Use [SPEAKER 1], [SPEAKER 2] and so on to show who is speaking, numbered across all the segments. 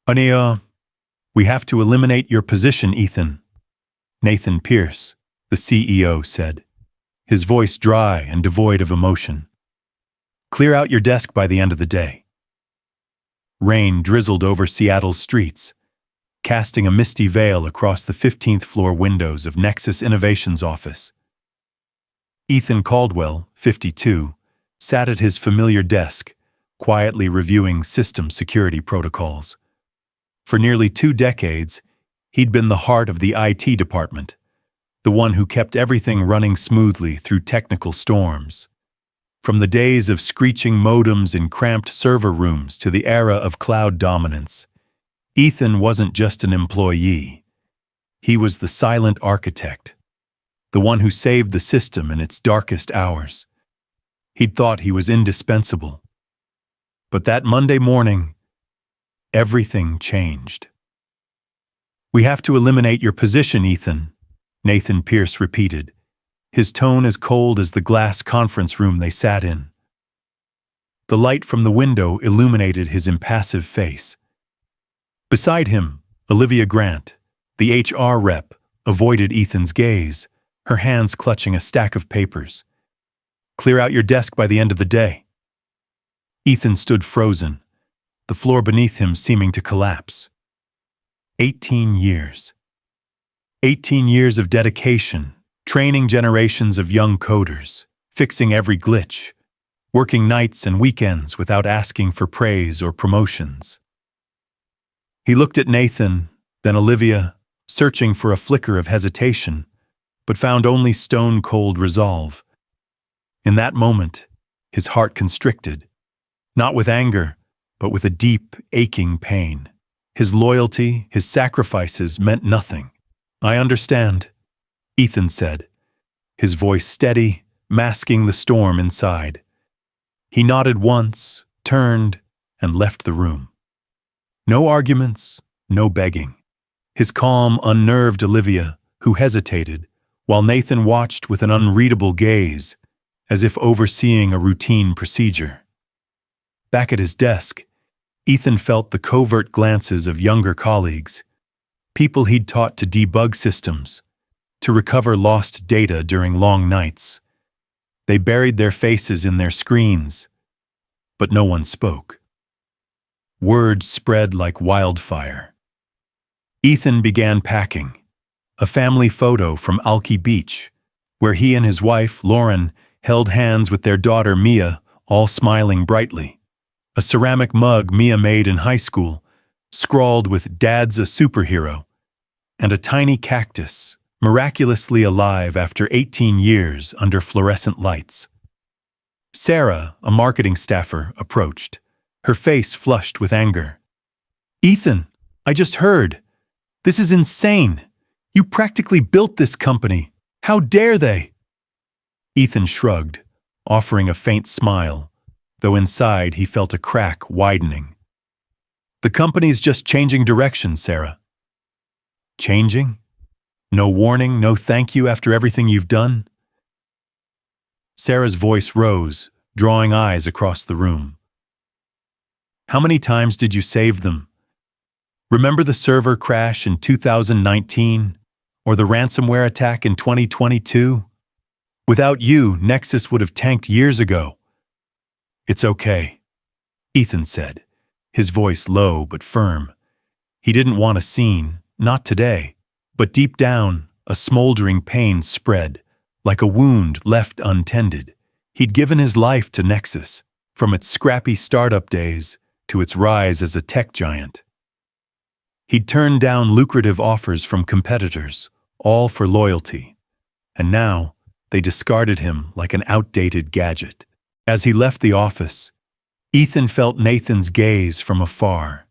[SPEAKER 1] Anea, we have to eliminate your position, Ethan. Nathan Pierce, the CEO, said, his voice dry and devoid of emotion. Clear out your desk by the end of the day. Rain drizzled over Seattle's streets, casting a misty veil across the 15th floor windows of Nexus Innovations' office. Ethan Caldwell, 52, sat at his familiar desk, quietly reviewing system security protocols. For nearly 2 decades, he'd been the heart of the IT department, the one who kept everything running smoothly through technical storms. From the days of screeching modems in cramped server rooms to the era of cloud dominance, Ethan wasn't just an employee. He was the silent architect, the one who saved the system in its darkest hours. He'd thought he was indispensable. But that Monday morning, everything changed. We have to eliminate your position, Ethan, Nathan Pierce repeated, his tone as cold as the glass conference room they sat in. The light from the window illuminated his impassive face. Beside him, Olivia Grant, the HR rep, avoided Ethan's gaze, her hands clutching a stack of papers. Clear out your desk by the end of the day. Ethan stood frozen, the floor beneath him seeming to collapse. 18 years. 18 years of dedication, training generations of young coders, fixing every glitch, working nights and weekends without asking for praise or promotions. He looked at Nathan, then Olivia, searching for a flicker of hesitation, but found only stone-cold resolve. In that moment, his heart constricted, not with anger, but with a deep, aching pain. His loyalty, his sacrifices meant nothing. I understand, Ethan said, his voice steady, masking the storm inside. He nodded once, turned, and left the room. No arguments, no begging. His calm unnerved Olivia, who hesitated, while Nathan watched with an unreadable gaze, as if overseeing a routine procedure. Back at his desk, Ethan felt the covert glances of younger colleagues, people he'd taught to debug systems, to recover lost data during long nights. They buried their faces in their screens, but no one spoke. Word spread like wildfire. Ethan began packing, a family photo from Alki Beach, where he and his wife, Lauren, held hands with their daughter, Mia, all smiling brightly. A ceramic mug Mia made in high school, scrawled with "Dad's a superhero," and a tiny cactus, miraculously alive after 18 years under fluorescent lights. Sarah, a marketing staffer, approached, her face flushed with anger. "Ethan, I just heard. This is insane. You practically built this company. How dare they?" Ethan shrugged, offering a faint smile, though inside he felt a crack widening. "The company's just changing direction, Sarah." "Changing? No warning, no thank you after everything you've done?" Sarah's voice rose, drawing eyes across the room. "How many times did you save them? Remember the server crash in 2019? Or the ransomware attack in 2022? Without you, Nexus would have tanked years ago." "It's okay," Ethan said, his voice low but firm. He didn't want a scene, not today, but deep down, a smoldering pain spread, like a wound left untended. He'd given his life to Nexus, from its scrappy startup days to its rise as a tech giant. He'd turned down lucrative offers from competitors, all for loyalty, and now they discarded him like an outdated gadget. As he left the office, Ethan felt Nathan's gaze from afar,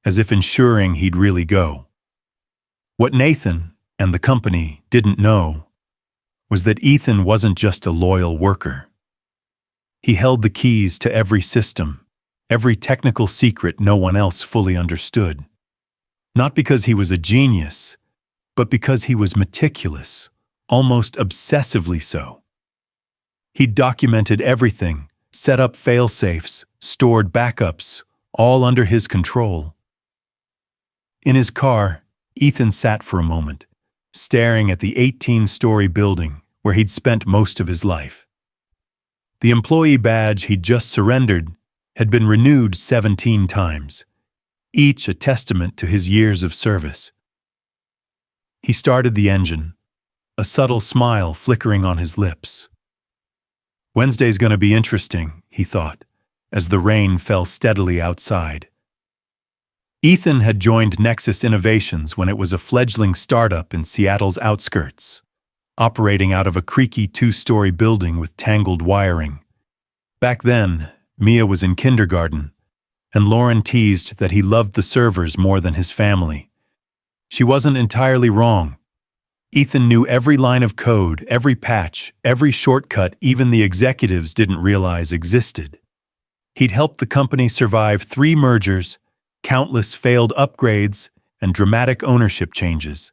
[SPEAKER 1] as if ensuring he'd really go. What Nathan and the company didn't know was that Ethan wasn't just a loyal worker. He held the keys to every system, every technical secret no one else fully understood. Not because he was a genius, but because he was meticulous, almost obsessively so. He'd documented everything, set up fail-safes, stored backups, all under his control. In his car, Ethan sat for a moment, staring at the 18-story building where he'd spent most of his life. The employee badge he'd just surrendered had been renewed 17 times, each a testament to his years of service. He started the engine, a subtle smile flickering on his lips. Wednesday's going to be interesting, he thought, as the rain fell steadily outside. Ethan had joined Nexus Innovations when it was a fledgling startup in Seattle's outskirts, operating out of a creaky 2-story building with tangled wiring. Back then, Mia was in kindergarten, and Lauren teased that he loved the servers more than his family. She wasn't entirely wrong. Ethan knew every line of code, every patch, every shortcut even the executives didn't realize existed. He'd helped the company survive 3 mergers, countless failed upgrades, and dramatic ownership changes.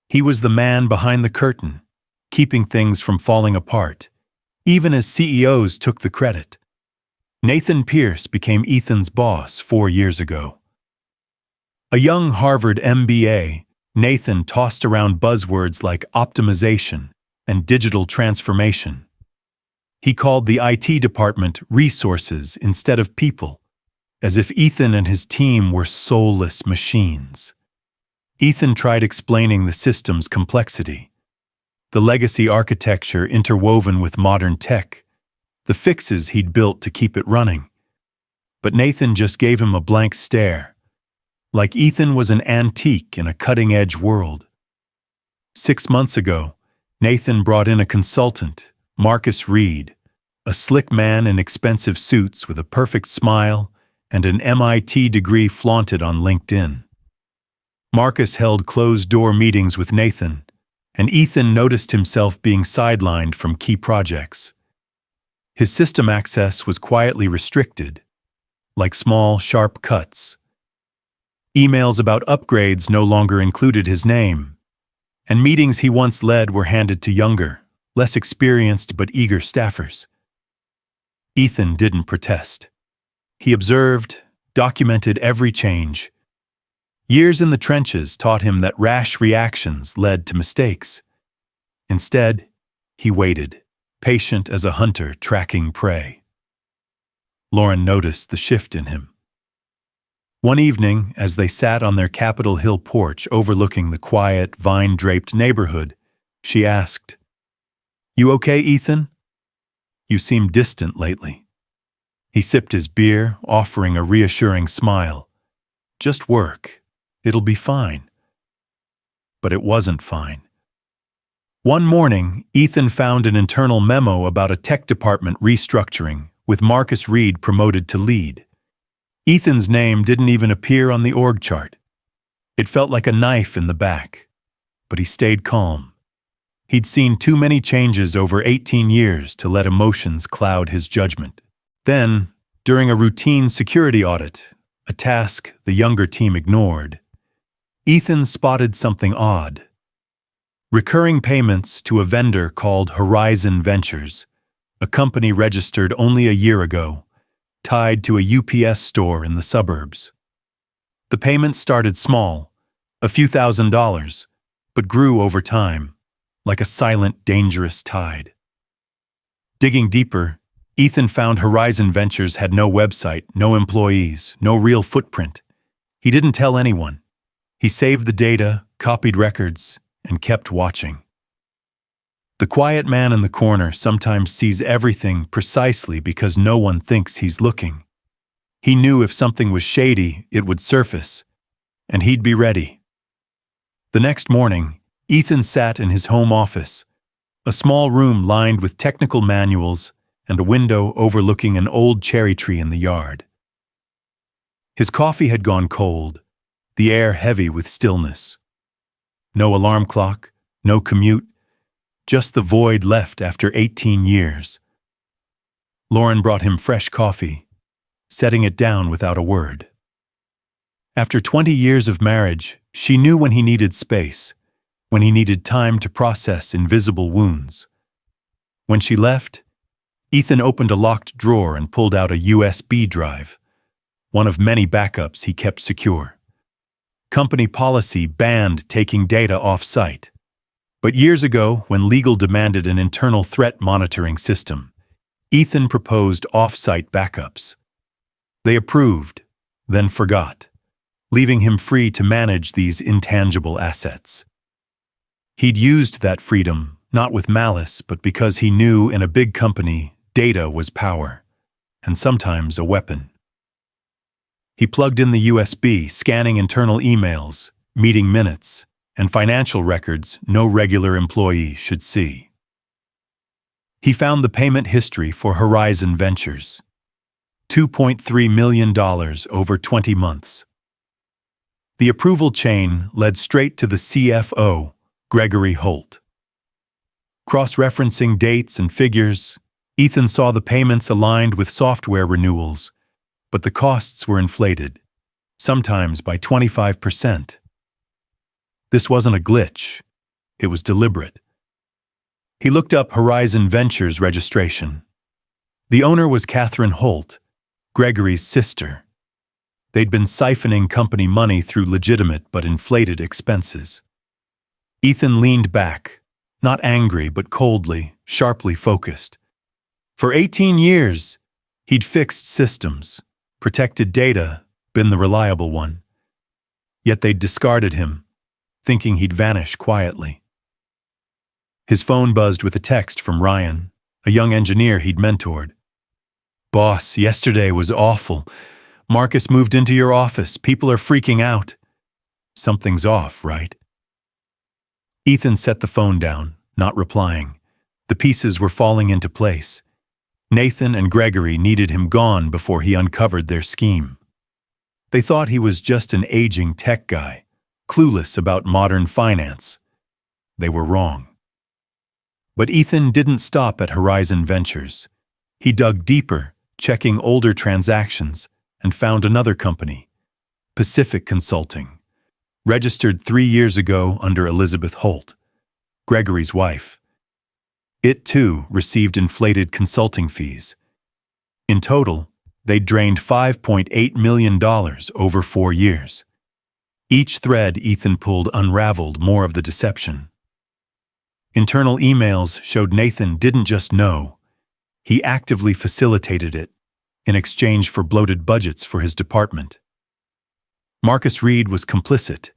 [SPEAKER 1] He was the man behind the curtain, keeping things from falling apart, even as CEOs took the credit. Nathan Pierce became Ethan's boss 4 years ago. A young Harvard MBA, Nathan tossed around buzzwords like optimization and digital transformation. He called the IT department resources instead of people, as if Ethan and his team were soulless machines. Ethan tried explaining the system's complexity, the legacy architecture interwoven with modern tech, the fixes he'd built to keep it running. But Nathan just gave him a blank stare, like Ethan was an antique in a cutting-edge world. 6 months ago, Nathan brought in a consultant, Marcus Reed, a slick man in expensive suits with a perfect smile and an MIT degree flaunted on LinkedIn. Marcus held closed-door meetings with Nathan, and Ethan noticed himself being sidelined from key projects. His system access was quietly restricted, like small, sharp cuts. Emails about upgrades no longer included his name, and meetings he once led were handed to younger, less experienced but eager staffers. Ethan didn't protest. He observed, documented every change. Years in the trenches taught him that rash reactions led to mistakes. Instead, he waited, patient as a hunter tracking prey. Lauren noticed the shift in him. One evening, as they sat on their Capitol Hill porch overlooking the quiet, vine-draped neighborhood, she asked, "You okay, Ethan? You seem distant lately." He sipped his beer, offering a reassuring smile. "Just work. It'll be fine." But it wasn't fine. One morning, Ethan found an internal memo about a tech department restructuring, with Marcus Reed promoted to lead. Ethan's name didn't even appear on the org chart. It felt like a knife in the back, but he stayed calm. He'd seen too many changes over 18 years to let emotions cloud his judgment. Then, during a routine security audit, a task the younger team ignored, Ethan spotted something odd. Recurring payments to a vendor called Horizon Ventures, a company registered only a year ago, tied to a UPS store in the suburbs. The payments started small, a few $1,000s, but grew over time, like a silent, dangerous tide. Digging deeper, Ethan found Horizon Ventures had no website, no employees, no real footprint. He didn't tell anyone. He saved the data, copied records, and kept watching. The quiet man in the corner sometimes sees everything precisely because no one thinks he's looking. He knew if something was shady, it would surface, and he'd be ready. The next morning, Ethan sat in his home office, a small room lined with technical manuals and a window overlooking an old cherry tree in the yard. His coffee had gone cold, the air heavy with stillness. No alarm clock, no commute, just the void left after 18 years. Lauren brought him fresh coffee, setting it down without a word. After 20 years of marriage, she knew when he needed space, when he needed time to process invisible wounds. When she left, Ethan opened a locked drawer and pulled out a USB drive, one of many backups he kept secure. Company policy banned taking data off-site. But years ago, when legal demanded an internal threat monitoring system, Ethan proposed off-site backups. They approved, then forgot, leaving him free to manage these intangible assets. He'd used that freedom, not with malice, but because he knew in a big company, data was power, and sometimes a weapon. He plugged in the USB, scanning internal emails, meeting minutes, and financial records no regular employee should see. He found the payment history for Horizon Ventures, $2.3 million over 20 months. The approval chain led straight to the CFO, Gregory Holt. Cross-referencing dates and figures, Ethan saw the payments aligned with software renewals, but the costs were inflated, sometimes by 25%. This wasn't a glitch. It was deliberate. He looked up Horizon Ventures registration. The owner was Catherine Holt, Gregory's sister. They'd been siphoning company money through legitimate but inflated expenses. Ethan leaned back, not angry but coldly, sharply focused. For 18 years, he'd fixed systems, protected data, been the reliable one. Yet they'd discarded him, thinking he'd vanish quietly. His phone buzzed with a text from Ryan, a young engineer he'd mentored. "Boss, yesterday was awful. Marcus moved into your office. People are freaking out. Something's off, right?" Ethan set the phone down, not replying. The pieces were falling into place. Nathan and Gregory needed him gone before he uncovered their scheme. They thought he was just an aging tech guy, clueless about modern finance. They were wrong. But Ethan didn't stop at Horizon Ventures. He dug deeper, checking older transactions, and found another company, Pacific Consulting, registered 3 years ago under Elizabeth Holt, Gregory's wife. It, too, received inflated consulting fees. In total, they drained $5.8 million over 4 years. Each thread Ethan pulled unraveled more of the deception. Internal emails showed Nathan didn't just know, he actively facilitated it in exchange for bloated budgets for his department. Marcus Reed was complicit,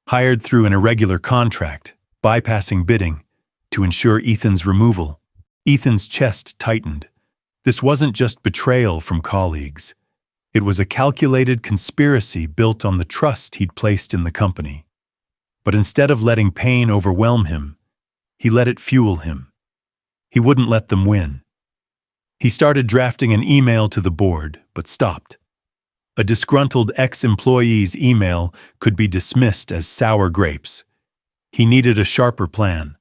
[SPEAKER 1] hired through an irregular contract, bypassing bidding, to ensure Ethan's removal. Ethan's chest tightened. This wasn't just betrayal from colleagues. It was a calculated conspiracy built on the trust he'd placed in the company. But instead of letting pain overwhelm him, he let it fuel him. He wouldn't let them win. He started drafting an email to the board, but stopped. A disgruntled ex-employee's email could be dismissed as sour grapes. He needed a sharper plan,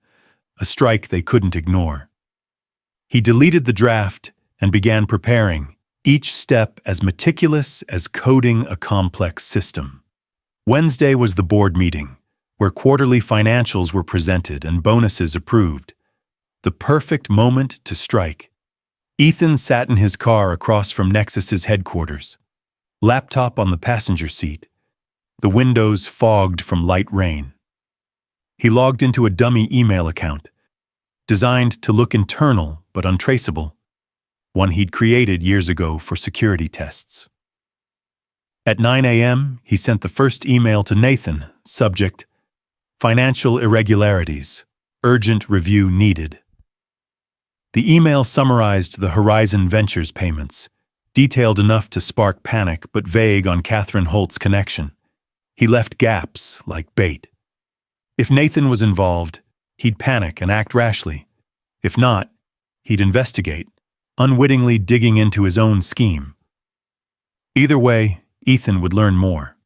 [SPEAKER 1] a strike they couldn't ignore. He deleted the draft and began preparing, each step as meticulous as coding a complex system. Wednesday was the board meeting, where quarterly financials were presented and bonuses approved. The perfect moment to strike. Ethan sat in his car across from Nexus's headquarters, laptop on the passenger seat, the windows fogged from light rain. He logged into a dummy email account, designed to look internal but untraceable, one he'd created years ago for security tests. At 9 a.m., he sent the first email to Nathan, subject, "Financial irregularities, urgent review needed." The email summarized the Horizon Ventures payments, detailed enough to spark panic but vague on Catherine Holt's connection. He left gaps like bait. If Nathan was involved, he'd panic and act rashly. If not, he'd investigate, unwittingly digging into his own scheme. Either way, Ethan would learn more.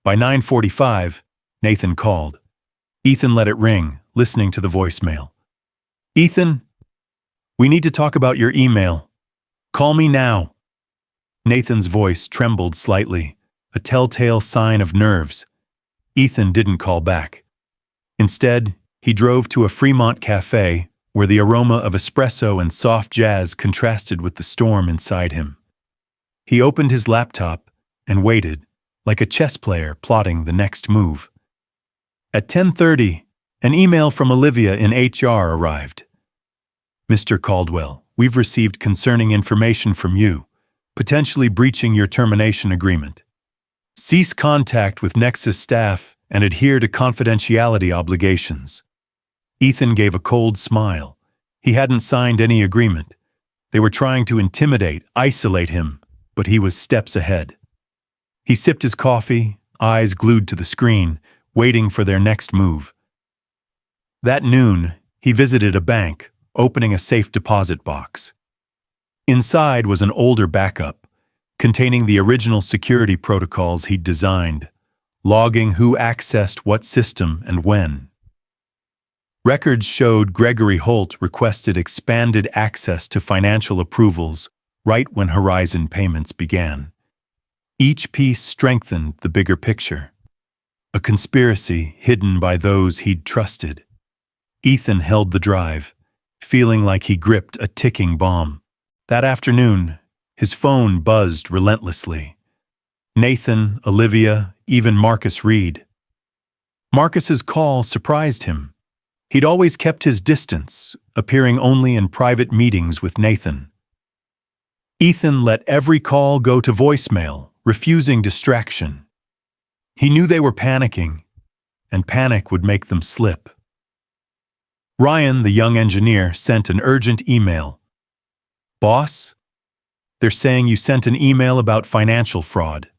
[SPEAKER 1] By 9:45, Nathan called. Ethan let it ring, listening to the voicemail. "Ethan, we need to talk about your email. Call me now." Nathan's voice trembled slightly, a telltale sign of nerves. Ethan didn't call back. Instead, he drove to a Fremont cafe where the aroma of espresso and soft jazz contrasted with the storm inside him. He opened his laptop and waited, like a chess player plotting the next move. At 10:30, an email from Olivia in HR arrived. "Mr. Caldwell, we've received concerning information from you, potentially breaching your termination agreement. Cease contact with Nexus staff and adhere to confidentiality obligations." Ethan gave a cold smile. He hadn't signed any agreement. They were trying to intimidate, isolate him, but he was steps ahead. He sipped his coffee, eyes glued to the screen, waiting for their next move. That noon, he visited a bank, opening a safe deposit box. Inside was an older backup, containing the original security protocols he'd designed, logging who accessed what system and when. Records showed Gregory Holt requested expanded access to financial approvals right when Horizon payments began. Each piece strengthened the bigger picture. A conspiracy hidden by those he'd trusted. Ethan held the drive, feeling like he gripped a ticking bomb. That afternoon, his phone buzzed relentlessly. Nathan, Olivia, even Marcus Reed. Marcus's call surprised him. He'd always kept his distance, appearing only in private meetings with Nathan. Ethan let every call go to voicemail, refusing distraction. He knew they were panicking, and panic would make them slip. Ryan, the young engineer, sent an urgent email. "Boss, they're saying you sent an email about financial fraud."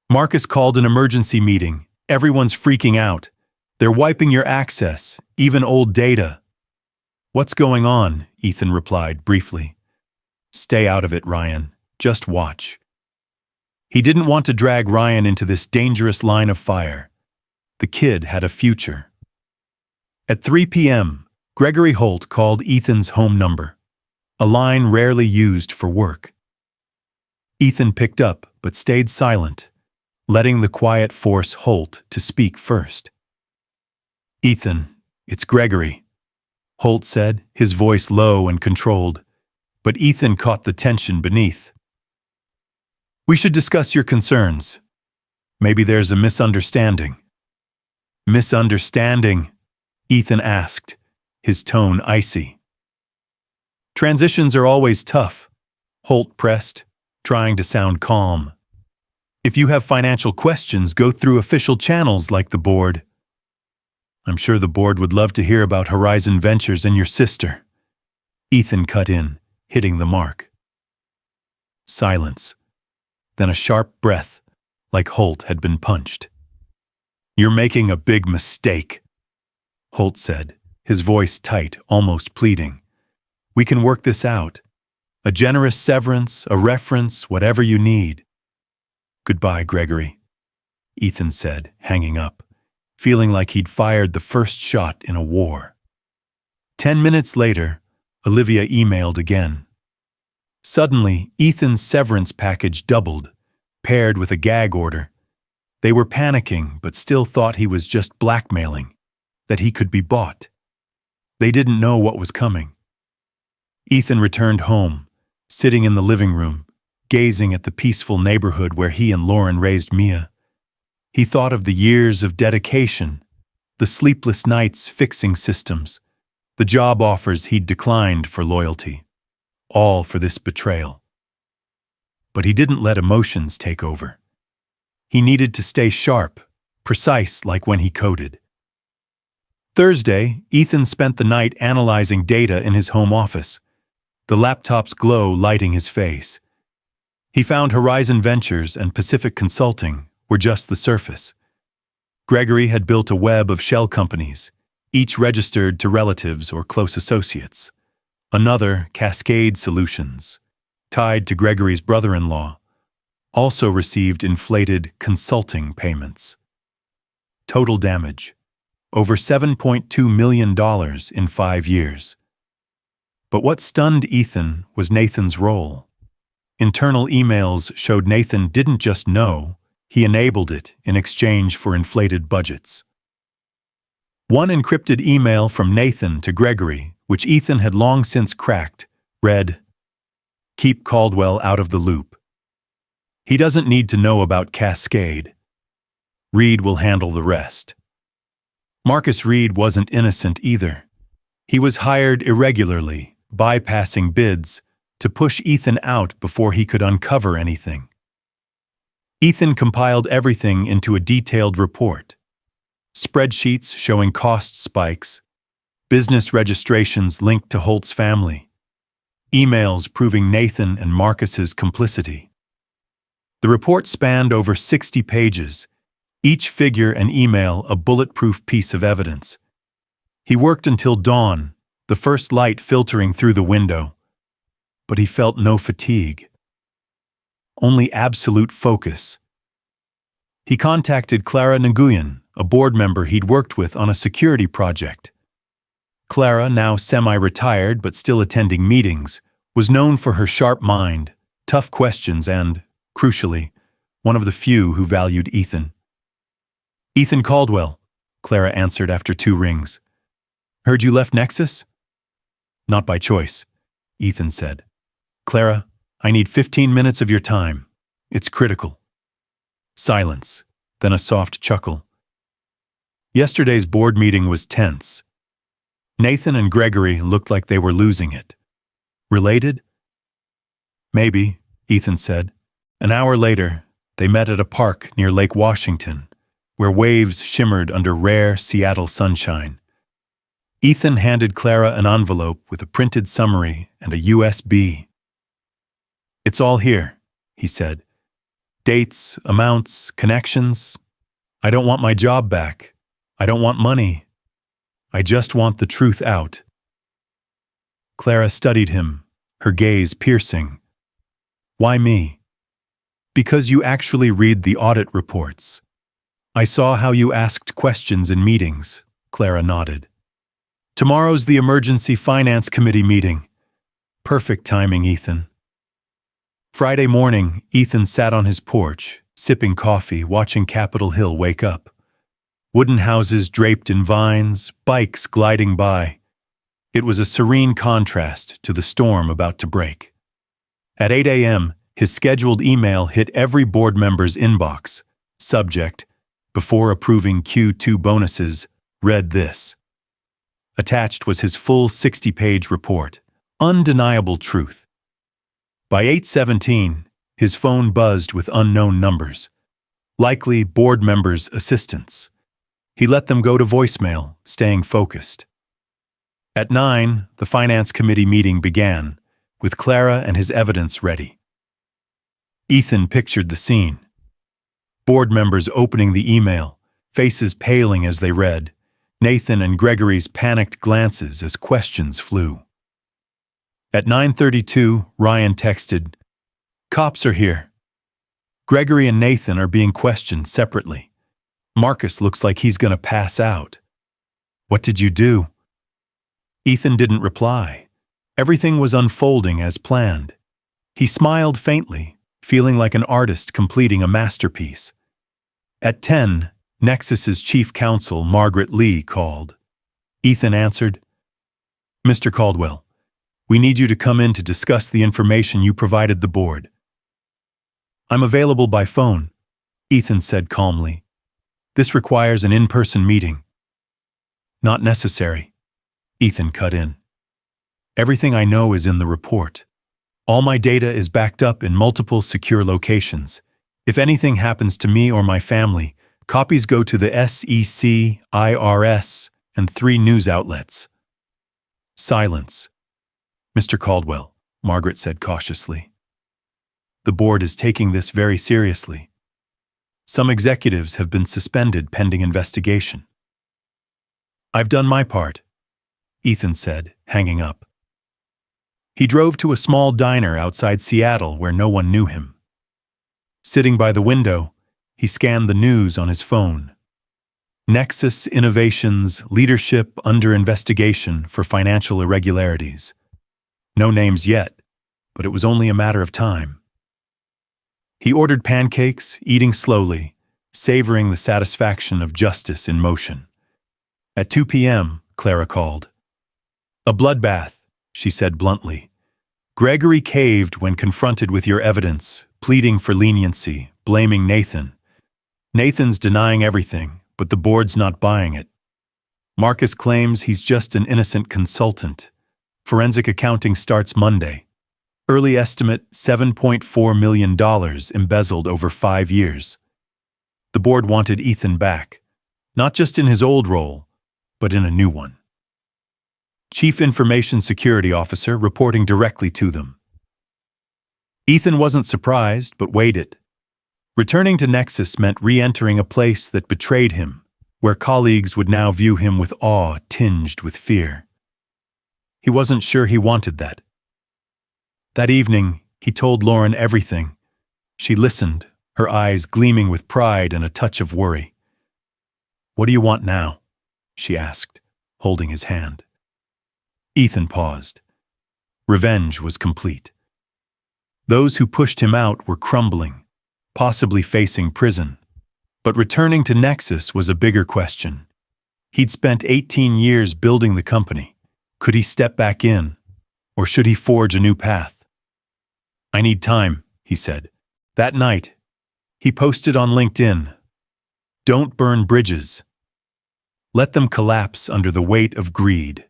[SPEAKER 1] Marcus called an emergency meeting. "Everyone's freaking out. They're wiping your access, even old data." "What's going on?" Ethan replied briefly. "Stay out of it, Ryan. Just watch." He didn't want to drag Ryan into this dangerous line of fire. The kid had a future. At 3 p.m., Gregory Holt called Ethan's home number, a line rarely used for work. Ethan picked up but stayed silent, letting the quiet force Holt to speak first. "Ethan, it's Gregory," Holt said, his voice low and controlled, but Ethan caught the tension beneath. "We should discuss your concerns. Maybe there's a misunderstanding." "Misunderstanding?" Ethan asked, his tone icy. "Transitions are always tough," Holt pressed, trying to sound calm. "If you have financial questions, go through official channels like the board." "I'm sure the board would love to hear about Horizon Ventures and your sister." Ethan cut in, hitting the mark. Silence. Then a sharp breath, like Holt had been punched. "You're making a big mistake," Holt said, his voice tight, almost pleading. "We can work this out. A generous severance, a reference, whatever you need." "Goodbye, Gregory," Ethan said, hanging up, feeling like he'd fired the first shot in a war. 10 minutes later, Olivia emailed again. Suddenly, Ethan's severance package doubled, paired with a gag order. They were panicking, but still thought he was just blackmailing, that he could be bought. They didn't know what was coming. Ethan returned home, sitting in the living room, gazing at the peaceful neighborhood where he and Lauren raised Mia. He thought of the years of dedication, the sleepless nights fixing systems, the job offers he'd declined for loyalty, all for this betrayal. But he didn't let emotions take over. He needed to stay sharp, precise like when he coded. Thursday, Ethan spent the night analyzing data in his home office, the laptop's glow lighting his face. He found Horizon Ventures and Pacific Consulting were just the surface. Gregory had built a web of shell companies, each registered to relatives or close associates. Another, Cascade Solutions, tied to Gregory's brother-in-law, also received inflated consulting payments. Total damage, over $7.2 million in 5 years. But what stunned Ethan was Nathan's role. Internal emails showed Nathan didn't just know, he enabled it in exchange for inflated budgets. One encrypted email from Nathan to Gregory, which Ethan had long since cracked, read, "Keep Caldwell out of the loop. He doesn't need to know about Cascade. Reed will handle the rest. Marcus Reed wasn't innocent either. He was hired irregularly, bypassing bids, to push Ethan out before he could uncover anything. Ethan compiled everything into a detailed report. Spreadsheets showing cost spikes, business registrations linked to Holt's family, emails proving Nathan and Marcus's complicity. The report spanned over 60 pages, each figure and email a bulletproof piece of evidence. He worked until dawn, the first light filtering through the window, but he felt no fatigue. Only absolute focus. He contacted Clara Nguyen, a board member he'd worked with on a security project. Clara, now semi-retired but still attending meetings, was known for her sharp mind, tough questions and, crucially, one of the few who valued Ethan. "Ethan Caldwell," Clara answered after 2 rings. "Heard you left Nexus?" "Not by choice," Ethan said. "Clara, I need 15 minutes of your time. It's critical." Silence, then a soft chuckle. Yesterday's board meeting was tense. Nathan and Gregory looked like they were losing it. Related? "Maybe," Ethan said. An hour later, they met at a park near Lake Washington, where waves shimmered under rare Seattle sunshine. Ethan handed Clara an envelope with a printed summary and a USB. "It's all here," he said. "Dates, amounts, connections. I don't want my job back. I don't want money. I just want the truth out." Clara studied him, her gaze piercing. "Why me?" "Because you actually read the audit reports. I saw how you asked questions in meetings," Clara nodded. "Tomorrow's the Emergency Finance Committee meeting. Perfect timing, Ethan." Friday morning, Ethan sat on his porch, sipping coffee, watching Capitol Hill wake up. Wooden houses draped in vines, bikes gliding by. It was a serene contrast to the storm about to break. At 8 a.m., his scheduled email hit every board member's inbox. Subject, before approving Q2 bonuses, read this. Attached was his full 60-page report. Undeniable truth. By 8:17, his phone buzzed with unknown numbers. Likely board members' assistants. He let them go to voicemail, staying focused. At 9, the Finance Committee meeting began, with Clara and his evidence ready. Ethan pictured the scene. Board members opening the email, faces paling as they read, Nathan and Gregory's panicked glances as questions flew. At 9:32, Ryan texted, "Cops are here. Gregory and Nathan are being questioned separately. Marcus looks like he's going to pass out. What did you do?" Ethan didn't reply. Everything was unfolding as planned. He smiled faintly, feeling like an artist completing a masterpiece. At 10, Nexus's chief counsel, Margaret Lee, called. Ethan answered, "Mr. Caldwell, we need you to come in to discuss the information you provided the board." "I'm available by phone," Ethan said calmly. "This requires an in-person meeting." "Not necessary," Ethan cut in. "Everything I know is in the report. All my data is backed up in multiple secure locations. If anything happens to me or my family, copies go to the SEC, IRS, and 3 news outlets." Silence. "Mr. Caldwell," Margaret said cautiously. "The board is taking this very seriously. Some executives have been suspended pending investigation." "I've done my part," Ethan said, hanging up. He drove to a small diner outside Seattle where no one knew him. Sitting by the window, he scanned the news on his phone. Nexus Innovations, leadership under investigation for financial irregularities. No names yet, but it was only a matter of time. He ordered pancakes, eating slowly, savoring the satisfaction of justice in motion. At 2 p.m., Clara called. "A bloodbath," she said bluntly. "Gregory caved when confronted with your evidence, pleading for leniency, blaming Nathan. Nathan's denying everything, but the board's not buying it. Marcus claims he's just an innocent consultant. Forensic accounting starts Monday. Early estimate $7.4 million embezzled over 5 years. The board wanted Ethan back, not just in his old role, but in a new one. Chief Information Security Officer reporting directly to them. Ethan wasn't surprised, but waited. Returning to Nexus meant re-entering a place that betrayed him, where colleagues would now view him with awe tinged with fear. He wasn't sure he wanted that. That evening, he told Lauren everything. She listened, her eyes gleaming with pride and a touch of worry. "What do you want now?" she asked, holding his hand. Ethan paused. Revenge was complete. Those who pushed him out were crumbling, possibly facing prison. But returning to Nexus was a bigger question. He'd spent 18 years building the company. Could he step back in, or should he forge a new path? "I need time," he said. That night, he posted on LinkedIn, "Don't burn bridges. Let them collapse under the weight of greed."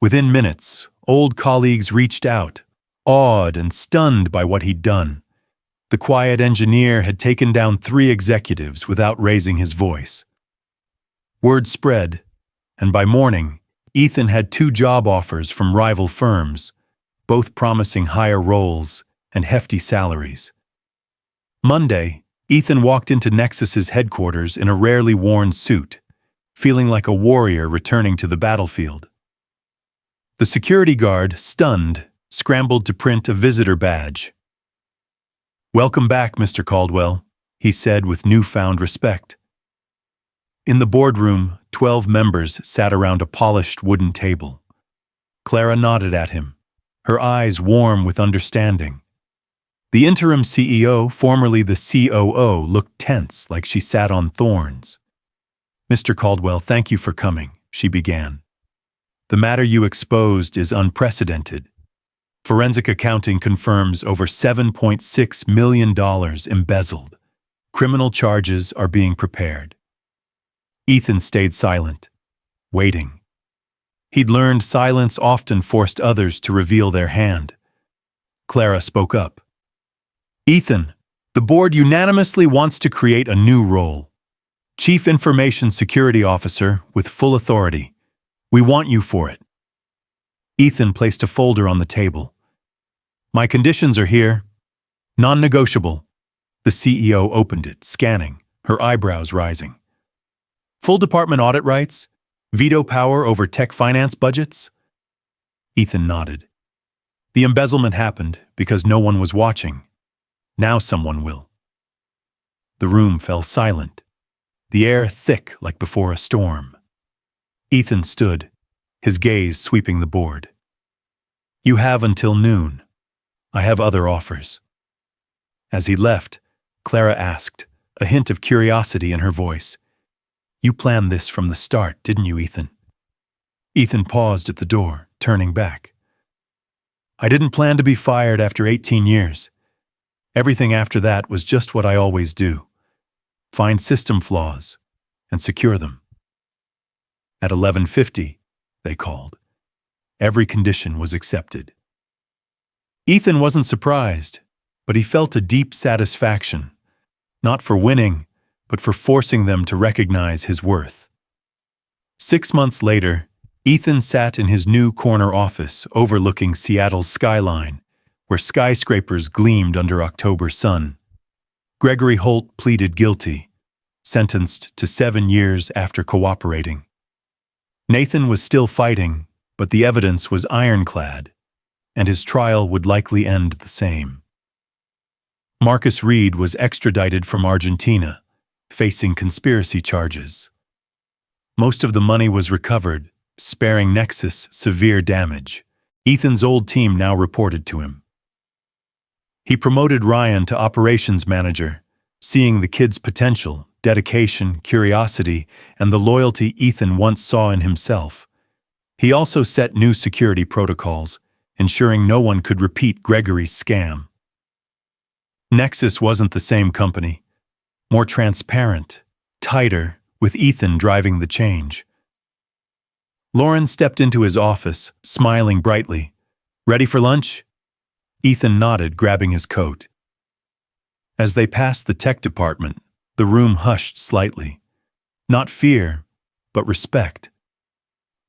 [SPEAKER 1] Within minutes, old colleagues reached out, awed and stunned by what he'd done. The quiet engineer had taken down 3 executives without raising his voice. Word spread, and by morning, Ethan had 2 job offers from rival firms, both promising higher roles and hefty salaries. Monday, Ethan walked into Nexus's headquarters in a rarely worn suit, feeling like a warrior returning to the battlefield. The security guard, stunned, scrambled to print a visitor badge. "Welcome back, Mr. Caldwell," he said with newfound respect. In the boardroom, 12 members sat around a polished wooden table. Clara nodded at him, her eyes warm with understanding. The interim CEO, formerly the COO, looked tense, like she sat on thorns. "Mr. Caldwell, thank you for coming," she began. "The matter you exposed is unprecedented. Forensic accounting confirms over $7.6 million embezzled. Criminal charges are being prepared." Ethan stayed silent, waiting. He'd learned silence often forced others to reveal their hand. Clara spoke up. "Ethan, the board unanimously wants to create a new role. Chief Information Security Officer with full authority. We want you for it." Ethan placed a folder on the table. "My conditions are here. Non-negotiable." The CEO opened it, scanning, her eyebrows rising. "Full department audit rights? Veto power over tech finance budgets?" Ethan nodded. The embezzlement happened because no one was watching. Now someone will. The room fell silent, the air thick like before a storm. Ethan stood, his gaze sweeping the board. "You have until noon. I have other offers." As he left, Clara asked, a hint of curiosity in her voice, "You planned this from the start, didn't you, Ethan?" Ethan paused at the door, turning back. "I didn't plan to be fired after 18 years. Everything after that was just what I always do. Find system flaws and secure them." At 11:50, they called. Every condition was accepted. Ethan wasn't surprised, but he felt a deep satisfaction, not for winning, but for forcing them to recognize his worth. 6 months later, Ethan sat in his new corner office overlooking Seattle's skyline, where skyscrapers gleamed under October sun. Gregory Holt pleaded guilty, sentenced to 7 years after cooperating. Nathan was still fighting, but the evidence was ironclad, and his trial would likely end the same. Marcus Reed was extradited from Argentina, facing conspiracy charges. Most of the money was recovered, sparing Nexus severe damage. Ethan's old team now reported to him. He promoted Ryan to operations manager, seeing the kid's potential, dedication, curiosity, and the loyalty Ethan once saw in himself. He also set new security protocols, ensuring no one could repeat Gregory's scam. Nexus wasn't the same company. More transparent, tighter, with Ethan driving the change. Lauren stepped into his office, smiling brightly. "Ready for lunch?" Ethan nodded, grabbing his coat. As they passed the tech department, the room hushed slightly. Not fear, but respect.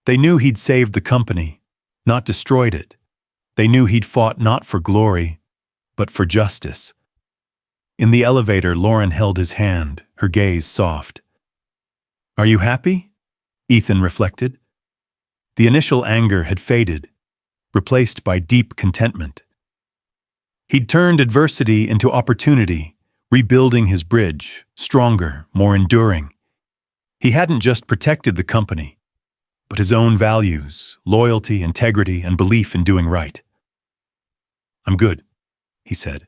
[SPEAKER 1] They knew he'd saved the company, not destroyed it. They knew he'd fought not for glory, but for justice. In the elevator, Lauren held his hand, her gaze soft. "Are you happy?" Ethan reflected. The initial anger had faded, replaced by deep contentment. He'd turned adversity into opportunity, rebuilding his bridge, stronger, more enduring. He hadn't just protected the company, but his own values, loyalty, integrity, and belief in doing right. "I'm good," he said,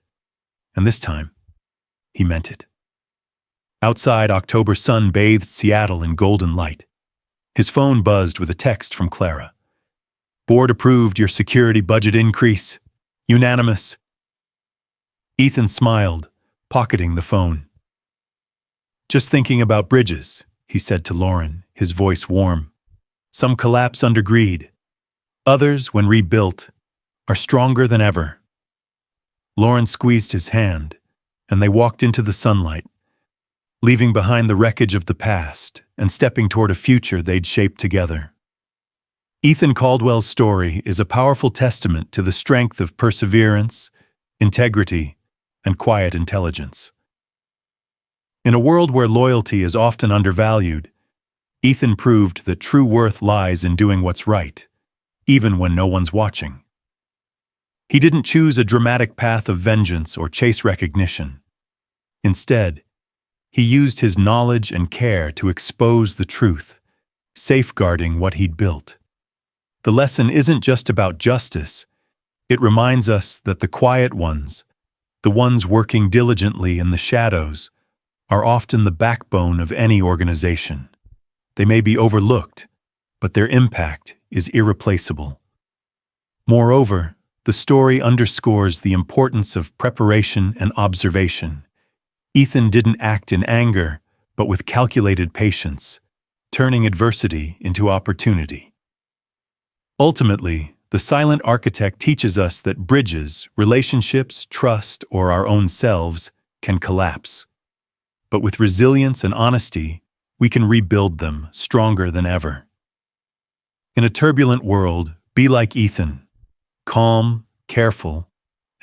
[SPEAKER 1] and this time, he meant it. Outside, October sun bathed Seattle in golden light. His phone buzzed with a text from Clara. "Board approved your security budget increase. Unanimous." Ethan smiled, pocketing the phone. "Just thinking about bridges," he said to Lauren, his voice warm. "Some collapse under greed. Others, when rebuilt, are stronger than ever." Lauren squeezed his hand, and they walked into the sunlight, leaving behind the wreckage of the past and stepping toward a future they'd shaped together. Ethan Caldwell's story is a powerful testament to the strength of perseverance, integrity, and quiet intelligence. In a world where loyalty is often undervalued, Ethan proved that true worth lies in doing what's right, even when no one's watching. He didn't choose a dramatic path of vengeance or chase recognition. Instead, he used his knowledge and care to expose the truth, safeguarding what he'd built. The lesson isn't just about justice. It reminds us that the quiet ones, the ones working diligently in the shadows, are often the backbone of any organization. They may be overlooked, but their impact is irreplaceable. Moreover, the story underscores the importance of preparation and observation. Ethan didn't act in anger, but with calculated patience, turning adversity into opportunity. Ultimately, the silent architect teaches us that bridges, relationships, trust, or our own selves can collapse. But with resilience and honesty, we can rebuild them stronger than ever. In a turbulent world, be like Ethan, calm, careful,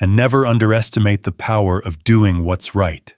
[SPEAKER 1] and never underestimate the power of doing what's right.